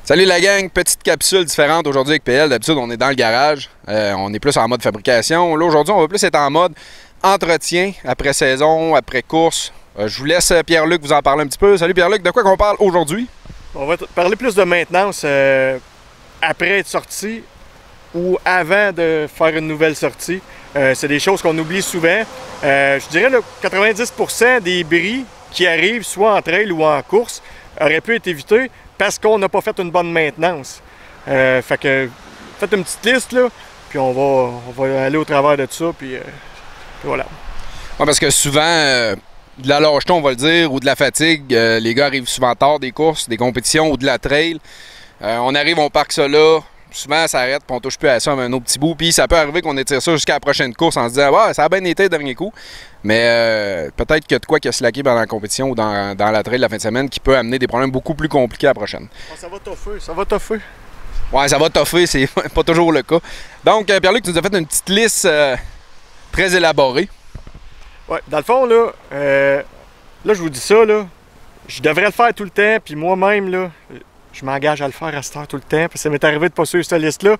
Salut la gang, petite capsule différente aujourd'hui avec PL. D'habitude, on est dans le garage. On est plus en mode fabrication. Là, aujourd'hui, on va plus être en mode entretien, après saison, après course. Je vous laisse Pierre-Luc vous en parler un petit peu. Salut Pierre-Luc, de quoi qu'on parle aujourd'hui? On va parler plus de maintenance après être sorti ou avant de faire une nouvelle sortie. C'est des choses qu'on oublie souvent. Je dirais que 90% des bris qui arrivent soit en trail ou en course auraient pu être évités parce qu'on n'a pas fait une bonne maintenance. Fait que faites une petite liste là, puis on va aller au travers de ça, puis voilà. Ouais, parce que souvent, de la lâcheté, on va le dire, ou de la fatigue, les gars arrivent souvent tard des courses, des compétitions ou de la trail. On arrive, on parque ça là. Souvent, ça arrête, puis on touche plus à ça avec un autre petit bout. Puis ça peut arriver qu'on étire ça jusqu'à la prochaine course en se disant ouais, ça a bien été le dernier coup. Mais peut-être qu'il y a de quoi qui a slacké pendant la compétition ou dans la trail de la fin de semaine qui peut amener des problèmes beaucoup plus compliqués à la prochaine. Ça va toffer, ça va toffer. Ouais, ça va toffer, c'est pas toujours le cas. Donc, Pierre-Luc, tu nous as fait une petite liste très élaborée. Ouais, dans le fond, là, je vous dis ça, là, je devrais le faire tout le temps, puis moi-même, là, je m'engage à le faire à cette heure tout le temps, parce que ça m'est arrivé de pas suivre cette liste-là.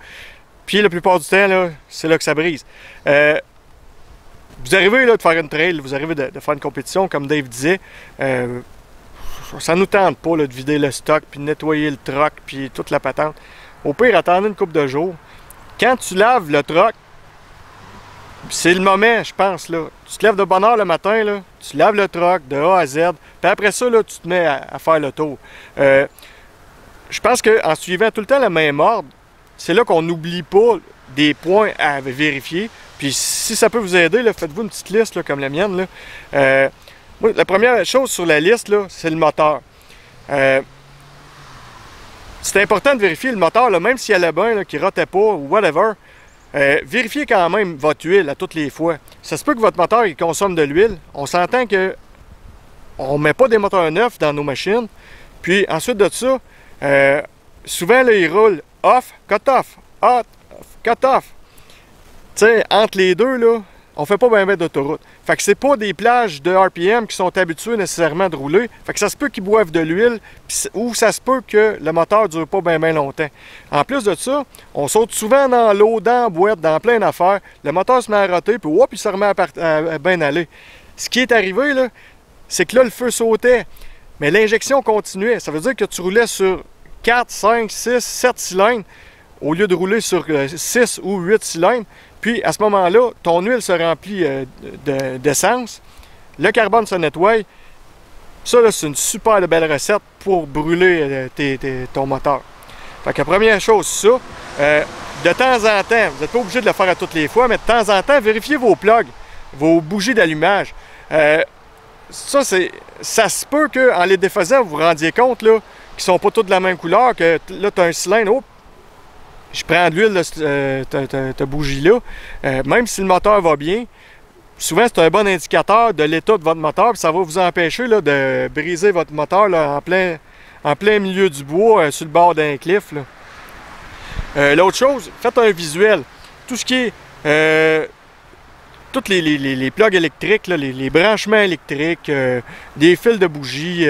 Puis la plupart du temps, là, c'est là que ça brise. Vous arrivez là, de faire une trail, vous arrivez de faire une compétition, comme Dave disait. Ça nous tente pas là, de vider le stock, puis de nettoyer le troc, puis toute la patente. Au pire, attendez une couple de jours. Quand tu laves le troc, c'est le moment, je pense. Là. Tu te lèves de bonne heure le matin, là, tu laves le troc de A à Z, puis après ça, là, tu te mets à faire le tour. Je pense qu'en suivant tout le temps le même ordre, c'est là qu'on n'oublie pas des points à vérifier. Puis si ça peut vous aider, faites-vous une petite liste là, comme la mienne. Là. Moi, la première chose sur la liste, c'est le moteur. C'est important de vérifier le moteur, là, même s'il allait bien, qu'il ne rotait pas ou whatever. Vérifiez quand même votre huile à toutes les fois. Ça se peut que votre moteur il consomme de l'huile. On s'entend que on ne met pas des moteurs neufs dans nos machines. Puis ensuite de ça, souvent là, il roule off, cut-off, off, cut-off. Tu sais, entre les deux, là, on fait pas bien d'autoroute. Fait que c'est pas des plages de RPM qui sont habitués nécessairement de rouler. Fait que ça se peut qu'ils boivent de l'huile, ou ça se peut que le moteur dure pas bien longtemps. En plus de ça, on saute souvent dans l'eau, dans la boîte, dans plein d'affaires. Le moteur se met à roter, puis hop, il se remet à bien aller. Ce qui est arrivé, là, c'est que là, le feu sautait. Mais l'injection continuait. Ça veut dire que tu roulais sur 4, 5, 6, 7 cylindres au lieu de rouler sur 6 ou 8 cylindres. Puis à ce moment-là, ton huile se remplit d'essence. Le carbone se nettoie. Ça, c'est une super belle recette pour brûler ton moteur. Fait que la première chose, ça. De temps en temps, vous n'êtes pas obligé de le faire à toutes les fois, mais de temps en temps, vérifiez vos plugs, vos bougies d'allumage. Ça se peut qu'en les défaisant, vous vous rendiez compte là, qu'ils ne sont pas tous de la même couleur, que là, tu as un cylindre, oh, je prends de l'huile de cette bougie-là. Même si le moteur va bien, souvent c'est un bon indicateur de l'état de votre moteur, puis ça va vous empêcher là, de briser votre moteur là, en plein milieu du bois, sur le bord d'un cliff. L'autre chose, faites un visuel. Tout ce qui est... tous les plugs électriques, là, les branchements électriques, des fils de bougies,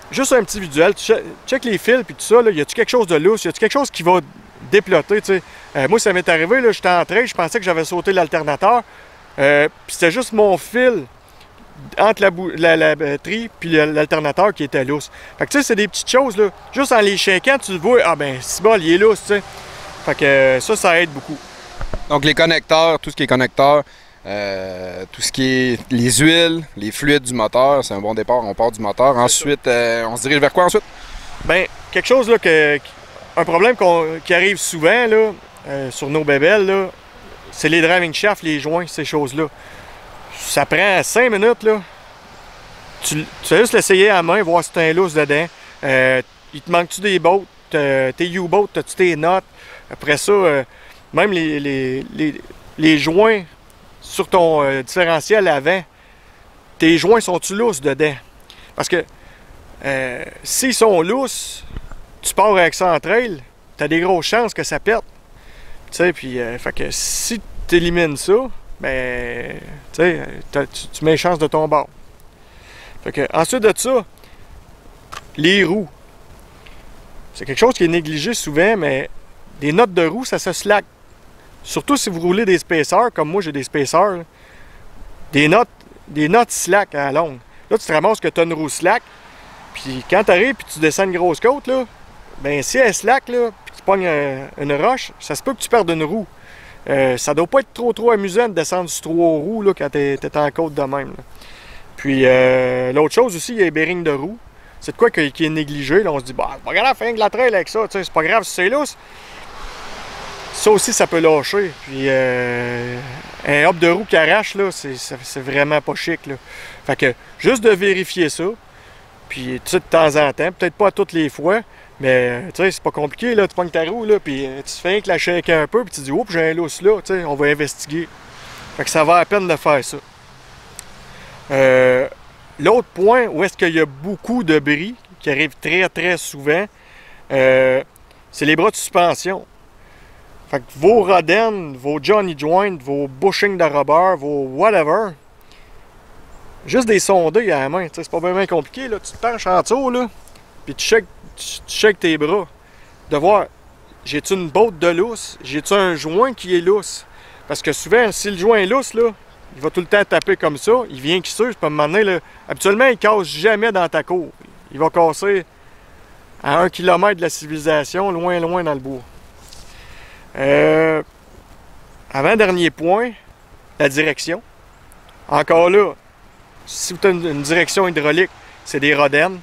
juste un petit visuel, tu check les fils puis tout ça, là, y a-tu quelque chose de lousse, y a-tu quelque chose qui va déploter, moi ça m'est arrivé, là, j'étais en train, je pensais que j'avais sauté l'alternateur, puis c'était juste mon fil entre la batterie puis l'alternateur qui était lousse. Fait que tu sais, c'est des petites choses, là, juste en les shakeant, tu le vois, ah ben c'est bon, il est lousse, tu sais. Fait que ça aide beaucoup. Donc les connecteurs, tout ce qui est connecteur, tout ce qui est les huiles, les fluides du moteur, c'est un bon départ, on part du moteur. Ensuite, on se dirige vers quoi ensuite? Bien, quelque chose, là, un problème qui arrive souvent là, sur nos bébelles, là, c'est les driving shafts, les joints, ces choses-là. Ça prend 5 minutes, là. Tu vas juste l'essayer à la main, voir si tu as un lousse dedans. Il te manque-tu des bottes? Tes U-boats, as-tu tes notes? Après ça, même les joints sur ton différentiel avant, tes joints sont-tu lousses dedans? Parce que s'ils sont lousses, tu pars avec ça en trail, tu as des grosses chances que ça pète. Tu sais, puis, fait que si tu élimines ça, ben, tu mets les chances de ton bord. Fait que, ensuite de ça, les roues. c'est quelque chose qui est négligé souvent, mais des notes de roue, ça se slack. Surtout si vous roulez des spacers, comme moi j'ai des spacers, là. Des notes slack à la longue. Là, tu te ramasses que tu as une roue slack, puis quand tu arrives et tu descends une grosse côte, là, ben si elle slack, là, puis tu pognes une roche, ça se peut que tu perdes une roue. Ça doit pas être trop amusant de descendre sur 3 roues là, quand tu es en côte de même. Là. Puis l'autre chose aussi, il y a les bearings de roue. C'est de quoi qui est négligé. Là, on se dit, bah, c'est pas grave, fais de la trail avec ça, c'est pas grave si c'est lousse. Ça aussi, ça peut lâcher. Puis un hop de roue qui arrache, là, c'est vraiment pas chic. Là. Fait que juste de vérifier ça. Puis tu sais, de temps en temps, peut-être pas toutes les fois, mais tu sais, c'est pas compliqué. Là, tu pognes ta roue, là, puis tu fais que la shaker un peu, puis tu dis, oups, j'ai un lousse là, tu sais, on va investiguer. Fait que ça va à peine de faire ça. L'autre point où est-ce qu'il y a beaucoup de bris, qui arrive très souvent, c'est les bras de suspension. Fait que vos rodennes, vos Johnny Joint, vos bushings de rubber, vos whatever, juste des sondés à la main, c'est pas vraiment compliqué, là. Tu te penches en dessous, là, puis tu checkes tes bras. De voir, j'ai-tu une botte de lousse? J'ai-tu un joint qui est lousse? Parce que souvent, si le joint est lousse, là, il va tout le temps taper comme ça, il vient qui je peux me demander, là, habituellement, il casse jamais dans ta cour. Il va casser à 1 km de la civilisation, loin dans le bois. Avant-dernier point, la direction. Encore là, si vous avez une direction hydraulique, c'est des rodennes.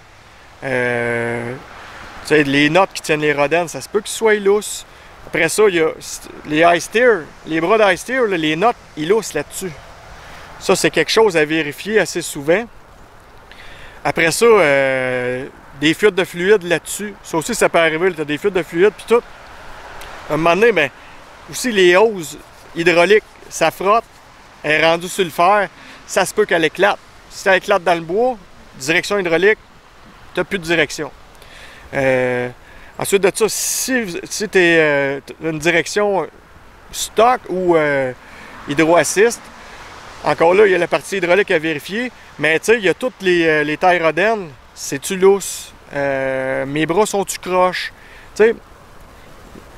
Les notes qui tiennent les rodennes, ça se peut qu'ils soient lousses. Après ça, il y a les high steer, les bras d'high steer, les notes, ils loussent là-dessus. Ça, c'est quelque chose à vérifier assez souvent. Après ça, des fuites de fluide là-dessus. Ça aussi, ça peut arriver. Tu as des fuites de fluide, puis tout. À un moment donné, ben, aussi les hoses hydrauliques, ça frotte, elle est rendue sur le fer, ça se peut qu'elle éclate. Si ça éclate dans le bois, direction hydraulique, tu n'as plus de direction. Ensuite de ça, si tu es une direction stock ou hydro-assist, encore là, il y a la partie hydraulique à vérifier, mais tu sais, il y a toutes les tailles rodennes, c'est-tu lousse, mes bras sont-tu croches, tu sais.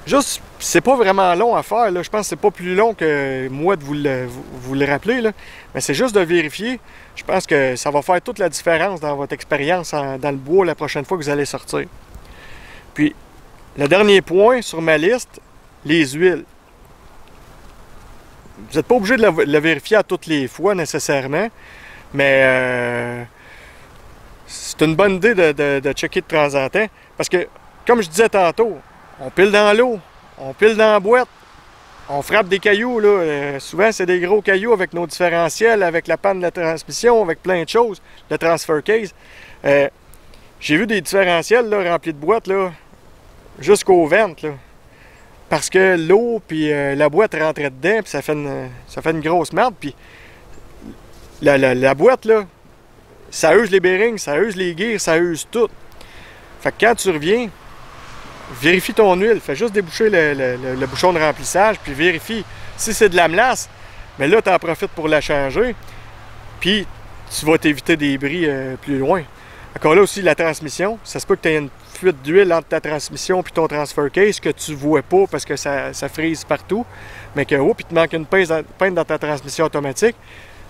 Juste, c'est pas vraiment long à faire, là. Je pense que c'est pas plus long que moi de vous le rappeler, là. Mais c'est juste de vérifier. Je pense que ça va faire toute la différence dans votre expérience dans le bois la prochaine fois que vous allez sortir. Puis, le dernier point sur ma liste, les huiles. Vous n'êtes pas obligé de le vérifier à toutes les fois nécessairement, mais c'est une bonne idée de checker de temps en temps. Parce que, comme je disais tantôt, on pile dans l'eau, on pile dans la boîte, on frappe des cailloux, là. Souvent, c'est des gros cailloux avec nos différentiels, avec la panne de la transmission, avec plein de choses, le transfer case. J'ai vu des différentiels là, remplis de boîtes là, jusqu'aux ventes, là, parce que l'eau puis la boîte rentrait dedans, puis ça fait une grosse merde. Puis la boîte, là, ça use les bearings, ça use les gears, ça use tout. Fait que quand tu reviens, vérifie ton huile, fais juste déboucher le bouchon de remplissage, puis vérifie. Si c'est de la melasse, mais là, tu en profites pour la changer, puis tu vas t'éviter des bris plus loin. Encore là aussi, la transmission, ça se peut que tu aies une fuite d'huile entre ta transmission et ton transfer case que tu ne vois pas parce que ça frise partout, mais que, oh, puis il te manque une pince dans ta transmission automatique.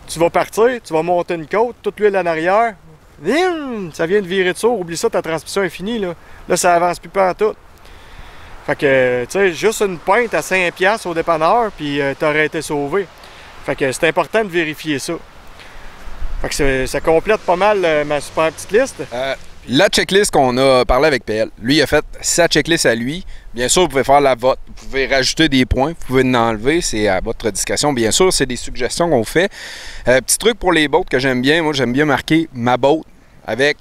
Tu vas partir, tu vas monter une côte, toute l'huile en arrière, ça vient de virer de sourd, oublie ça, ta transmission est finie, là. Là, ça avance plus pas en tout. Fait que, tu sais, juste une pinte à 5$ au dépanneur, puis t'aurais été sauvé. Fait que c'est important de vérifier ça. Fait que ça complète pas mal ma super petite liste. La checklist qu'on a parlé avec PL, lui, il a fait sa checklist à lui. Bien sûr, vous pouvez faire la vôtre. Vous pouvez rajouter des points, vous pouvez en enlever. C'est à votre discrétion. Bien sûr, c'est des suggestions qu'on fait. Petit truc pour les bottes que j'aime bien. Moi, j'aime bien marquer ma botte avec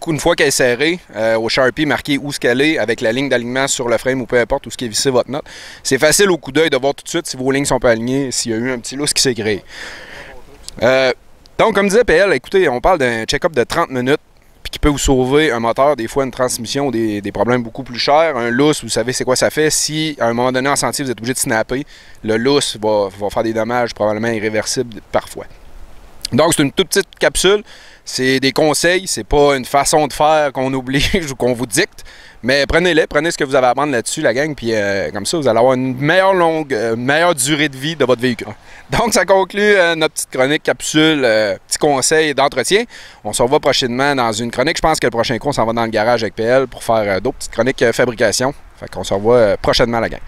une fois qu'elle est serrée, au Sharpie, marqué où ce qu'elle est, avec la ligne d'alignement sur le frame ou peu importe où ce qui est vissé votre note. C'est facile au coup d'œil de voir tout de suite si vos lignes sont pas alignées, s'il y a eu un petit lousse qui s'est créé. Donc, comme disait PL, écoutez, on parle d'un check-up de 30 minutes puis qui peut vous sauver un moteur, des fois une transmission, des problèmes beaucoup plus chers. Un lousse, vous savez c'est quoi ça fait. Si, à un moment donné en sentier, vous êtes obligé de snapper, le lousse va faire des dommages probablement irréversibles parfois. Donc, c'est une toute petite capsule. C'est des conseils, c'est pas une façon de faire qu'on oblige ou qu'on vous dicte, Mais prenez-les, prenez ce que vous avez à apprendre là-dessus, la gang, puis comme ça, vous allez avoir une meilleure durée de vie de votre véhicule. Donc, ça conclut notre petite chronique capsule, petit conseil d'entretien. On se revoit prochainement dans une chronique. Je pense que le prochain coup, on s'en va dans le garage avec PL pour faire d'autres petites chroniques fabrication. Fait qu'on se revoit prochainement, la gang.